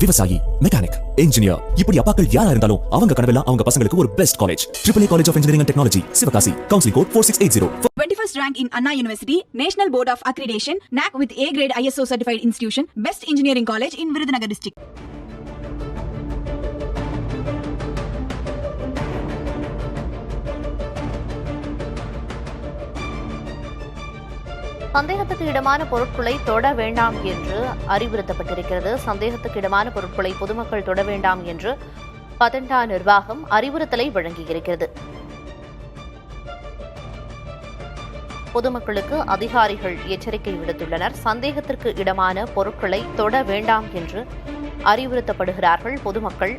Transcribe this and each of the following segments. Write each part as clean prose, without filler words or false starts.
விவசாயி, mechanic, engineer, இப்படி அப்பாக்கள் யாரா இருந்தாலும் அவங்க கனவெல்லாம் அவங்க பசங்களுக்கு ஒரு best college. AAA College of Engineering and Technology, Sivakasi. Counseling code 4680. 21st rank in Anna University, National Board of Accreditation, NAC with A grade ISO certified institution, best engineering college in Virudhunagar district. சந்தேகத்துக்கு இடமான பொருட்களை தொட வேண்டாம் என்று அறிவுறுத்தப்பட்டிருக்கிறது. சந்தேகத்துக்கு இடமான பொருட்களை பொதுமக்கள் தொட வேண்டாம் என்று பதண்டா நிர்வாகம் அறிவுறுத்தலை வழங்கியிருக்கிறது. பொதுமக்களுக்கு அதிகாரிகள் எச்சரிக்கை விடுத்துள்ளனர். சந்தேகத்திற்கு இடமான பொருட்களை தொட வேண்டாம் என்று அறிவுறுத்தப்படுகிறார்கள் பொதுமக்கள்.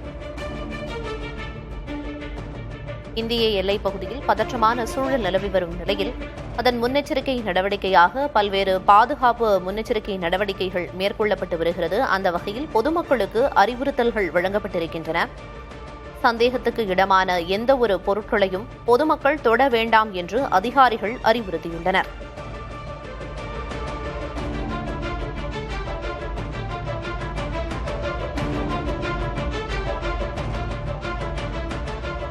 இந்திய எல்லைப் பகுதியில் பதற்றமான சூழல் நிலவி வரும் நிலையில் அதன் முன்னெச்சரிக்கை நடவடிக்கையாக பல்வேறு பாதுகாப்பு முன்னெச்சரிக்கை நடவடிக்கைகள் மேற்கொள்ளப்பட்டு வருகிறது. அந்த வகையில் பொதுமக்களுக்கு அறிவுறுத்தல்கள் வழங்கப்பட்டிருக்கின்றன. சந்தேகத்துக்கு இடமான எந்த ஒரு பொருட்களையும் பொதுமக்கள் தொட வேண்டாம் என்று அதிகாரிகள் அறிவுறுத்தியுள்ளனர்.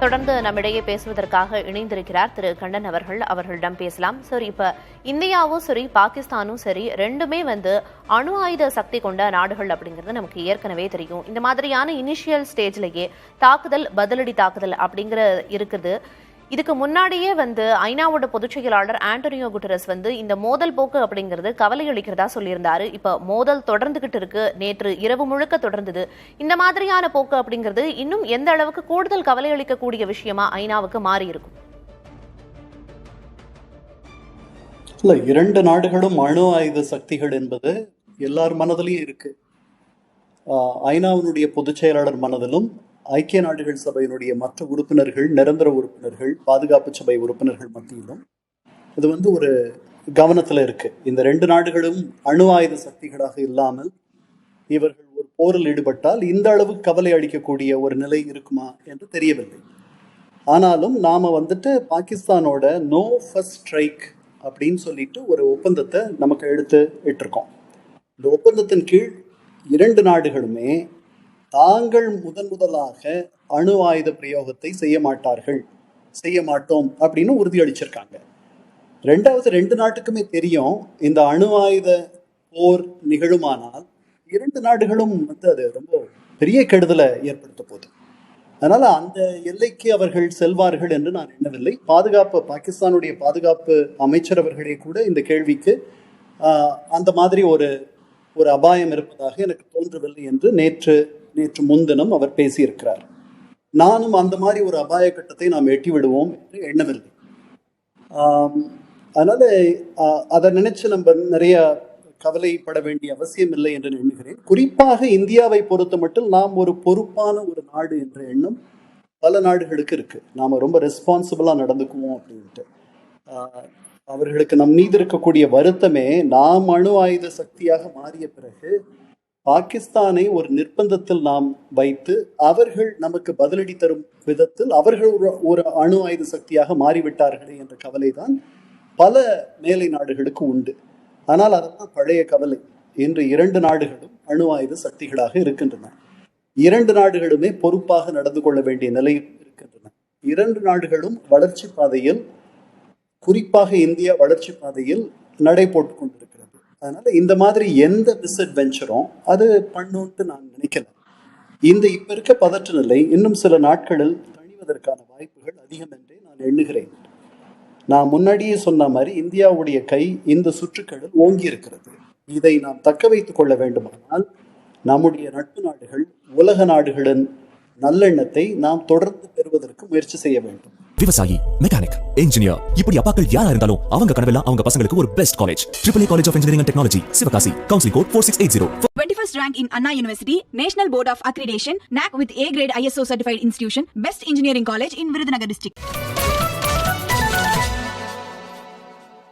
தொடர்ந்து நம்மிடையே பேசுவதற்காக இணைந்திருக்கிறார் திரு கண்ணன் அவர்களிடம் பேசலாம். சரி, இப்ப இந்தியாவும் சரி பாகிஸ்தானும் சரி ரெண்டுமே அணு ஆயுத சக்தி கொண்ட நாடுகள் அப்படிங்கிறது நமக்கு ஏற்கனவே தெரியும். இந்த மாதிரியான இனிஷியல் ஸ்டேஜ்லயே தாக்குதல் பதிலடி தாக்குதல் அப்படிங்கிற இருக்குது. இதுக்கு முன்னாடியே ஐநாவோட பொதுச் செயலாளர் ஆண்டனியோ குட்டரஸ் இந்த மோதல் போக்கு அப்படிங்கிறது கவலை அளிக்கிறதா சொல்லியிருந்தாரு. இப்ப மோதல் தொடர்ந்துகிட்டு இருக்கு. நேற்று இரவு முழுக்க தொடர்ந்தது. இந்த மாதிரியான போக்கு அப்படிங்கிறது இன்னும் எந்த அளவுக்கு கூடுதல் கவலை அளிக்கக்கூடிய விஷயமா ஐநாவுக்கு மாறி இருக்கும்? இல்ல, இரண்டு நாடுகளும் அணு ஆயுத சக்திகள் என்பது எல்லார் மனதிலையும் இருக்கு. ஐநாவினுடைய பொதுச் செயலாளர் மனதிலும் ஐக்கிய நாடுகள் சபையினுடைய மற்ற உறுப்பினர்கள், நிரந்தர உறுப்பினர்கள், பாதுகாப்பு சபை உறுப்பினர்கள் மத்தியிலும் இது ஒரு கவனத்தில் இருக்கு. இந்த ரெண்டு நாடுகளும் அணு ஆயுத சக்திகளாக இல்லாமல் இவர்கள் ஒரு போரில் ஈடுபட்டால் இந்த அளவு கவலை அளிக்கக்கூடிய ஒரு நிலை இருக்குமா என்று தெரியவில்லை. ஆனாலும் நாம பாகிஸ்தானோட நோ ஃபர்ஸ்ட் ஸ்ட்ரைக் அப்படின்னு சொல்லிட்டு ஒரு ஒப்பந்தத்தை நமக்கு எடுத்து இட்டிருக்கோம். இந்த ஒப்பந்தத்தின் கீழ் இரண்டு நாடுகளுமே தாங்கள் முதலாக அணு ஆயுத பிரயோகத்தை செய்ய மாட்டோம் அப்படின்னு உறுதியளிச்சிருக்காங்க. ரெண்டாவது, ரெண்டு நாட்டுக்குமே தெரியும் இந்த அணு ஆயுத போர் நிகழுமானால் இரண்டு நாடுகளும் அது ரொம்ப பெரிய கெடுதலை ஏற்படுத்த போகுது. அதனால அந்த எல்லைக்கு அவர்கள் செல்வார்கள் என்று நான் எண்ணவில்லை. பாகிஸ்தானுடைய பாதுகாப்பு அமைச்சர் அவர்களே கூட இந்த கேள்விக்கு அந்த மாதிரி ஒரு அபாயம் இருப்பதாக எனக்கு தோன்றவில்லை என்று நேற்று முன்தினம் அவர் பேசியிருக்கிறார். நானும் அந்த மாதிரி ஒரு அபாய கட்டத்தை நாம் எட்டி விடுவோம் என்று எண்ணவில்லை. அதனால அதை நினைச்சு நம்ம நிறைய கவலைப்பட வேண்டிய அவசியம் இல்லை என்று எண்ணுகிறேன். குறிப்பாக இந்தியாவை பொறுத்த மட்டும் நாம் ஒரு பொறுப்பான ஒரு நாடு என்ற எண்ணம் பல நாடுகளுக்கு இருக்கு. நாம ரொம்ப ரெஸ்பான்சிபிளா நடந்துக்குவோம் அப்படின்ட்டு. அவர்களுக்கு நம் மீது இருக்கக்கூடிய வருத்தமே, நாம் அணு ஆயுத சக்தியாக மாறிய பிறகு பாகிஸ்தானை ஒரு நிர்பந்தத்தில் நாம் வைத்து அவர்கள் நமக்கு பதிலடி தரும் விதத்தில் அவர்கள் ஒரு அணு ஆயுத சக்தியாக மாறிவிட்டார்களே என்ற கவலை தான் பல மேலை நாடுகளுக்கு உண்டு. ஆனால் அதெல்லாம் பழைய கவலை. இன்று இரண்டு நாடுகளும் அணு ஆயுத சக்திகளாக இருக்கின்றன. இரண்டு நாடுகளுமே பொறுப்பாக நடந்து கொள்ள வேண்டிய நிலையில் இருக்கின்றன. இரண்டு நாடுகளும் வளர்ச்சி பாதையில், குறிப்பாக இந்தியா வளர்ச்சி பாதையில் நடை போட்டு கொண்டிருக்கிறது. அதனால இந்த மாதிரி எந்த டிஸ்அட்வென்ச்சரும் அது பண்ணுன்ட்டு நான் நினைக்கல. இப்ப இருக்க பதற்ற நிலை இன்னும் சில நாட்களில் தணிவதற்கான வாய்ப்புகள் அதிகம் என்றே நான் எண்ணுகிறேன். நான் முன்னாடியே சொன்ன மாதிரி இந்தியாவுடைய கை இந்த சுற்றுக்களில் ஓங்கி இருக்கிறது. இதை நாம் தக்க வைத்துக் கொள்ள வேண்டுமானால் நம்முடைய நட்பு நாடுகள், உலக நாடுகளின் நல்லெண்ணத்தை நாம் தொடர்ந்து பெறுவதற்கு முயற்சி செய்ய வேண்டும். விவசாயி, மெக்கானிக், இன்ஜினியர், இப்படி அப்பாக்கள் யாரா இருந்தாலும் அவங்க கனவெல்லாம் அவங்க பசங்களுக்கு ஒரு best college. AAA College of Engineering and Technology, Sivakasi. Counseling code 4680. 21st rank in Anna University, National Board of Accreditation, NAC with A grade ISO certified institution, best engineering college in Virudhunagar district.